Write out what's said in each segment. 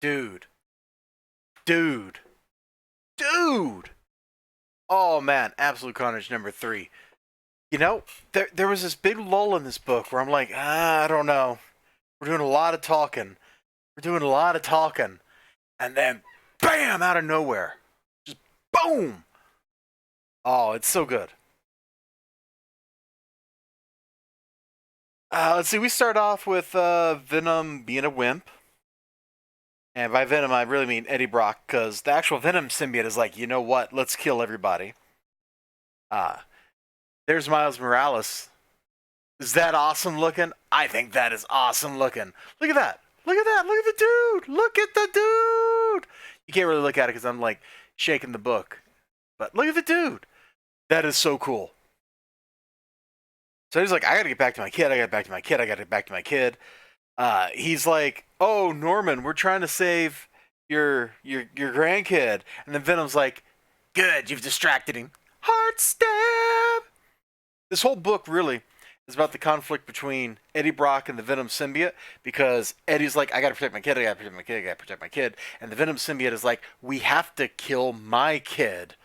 Dude, dude, dude. Oh man, Absolute Carnage number 3. You know, there was this big lull in this book where I'm like, I don't know. We're doing a lot of talking. We're doing a lot of talking. And then, bam, out of nowhere. Just boom. Oh, it's so good. Let's see, we start off with Venom being a wimp. And by Venom, I really mean Eddie Brock, because the actual Venom symbiote is like, you know what? Let's kill everybody. Uh, there's Miles Morales. Is that awesome looking? I think that is awesome looking. Look at that. Look at that. Look at the dude. Look at the dude. You can't really look at it because I'm like shaking the book. But look at the dude. That is so cool. So he's like, I gotta get back to my kid. I gotta get back to my kid. I gotta get back to my kid. He's like, oh, Norman, we're trying to save your grandkid. And then Venom's like, good, you've distracted him. Heart stab. This whole book really is about the conflict between Eddie Brock and the Venom symbiote, because Eddie's like, I gotta protect my kid, I gotta protect my kid, I gotta protect my kid. And the Venom symbiote is like, we have to kill my kid.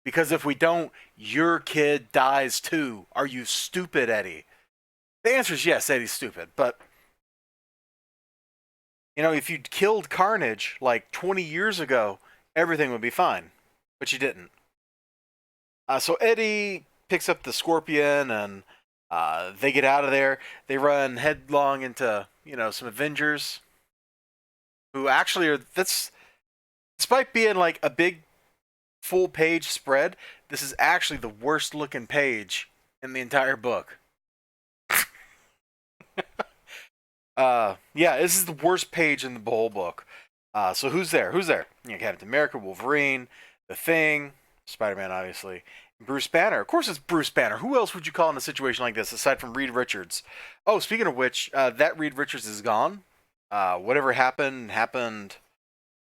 Because if we don't, your kid dies too. Are you stupid, Eddie? The answer is yes, Eddie's stupid. But, you know, if you'd killed Carnage like 20 years ago, everything would be fine. But you didn't. So Eddie picks up the Scorpion and they get out of there. They run headlong into, you know, some Avengers who actually are. That's despite being like a big full page spread. This is actually the worst looking page in the entire book. Yeah, this is the worst page in the whole book. So who's there? Who's there? You know, Captain America, Wolverine, The Thing, Spider-Man, obviously. Bruce Banner. Of course it's Bruce Banner. Who else would you call in a situation like this aside from Reed Richards? Oh, speaking of which, that Reed Richards is gone. Whatever happened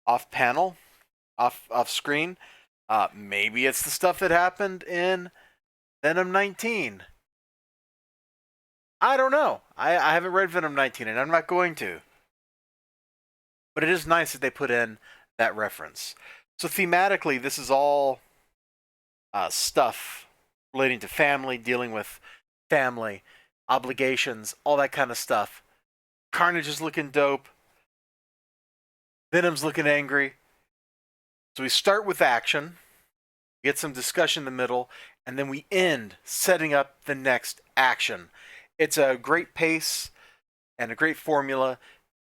off panel, off screen. Maybe it's the stuff that happened in Venom 19. I don't know. I haven't read Venom 19 and I'm not going to. But it is nice that they put in that reference. So thematically, this is all stuff relating to family, dealing with family, obligations, all that kind of stuff. Carnage is looking dope. Venom's looking angry. So we start with action, get some discussion in the middle, and then we end setting up the next action. It's a great pace and a great formula,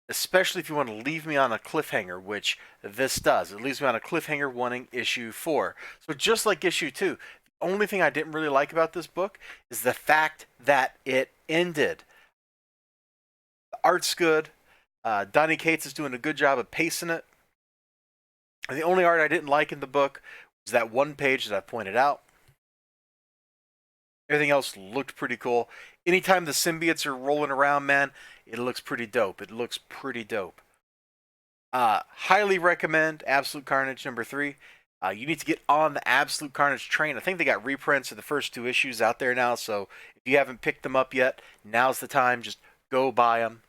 especially if you want to leave me on a cliffhanger, which this does. It leaves me on a cliffhanger wanting issue 4. So just like issue 2, the only thing I didn't really like about this book is the fact that it ended. The art's good. Donny Cates is doing a good job of pacing it. And the only art I didn't like in the book was that one page that I pointed out. Everything else looked pretty cool. Anytime the symbiotes are rolling around, man, it looks pretty dope. It looks pretty dope. Highly recommend Absolute Carnage number 3. You need to get on the Absolute Carnage train. I think they got reprints of the first 2 issues out there now, so if you haven't picked them up yet, now's the time. Just go buy them.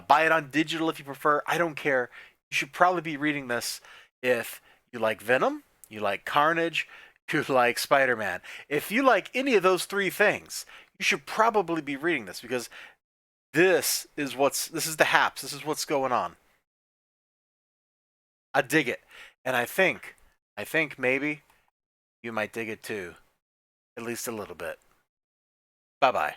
Buy it on digital if you prefer. I don't care. You should probably be reading this if you like Venom, you like Carnage, you like Spider-Man. If you like any of those 3 things, you should probably be reading this, because this is the haps. This is what's going on. I dig it. And I think maybe you might dig it too. At least a little bit. Bye-bye.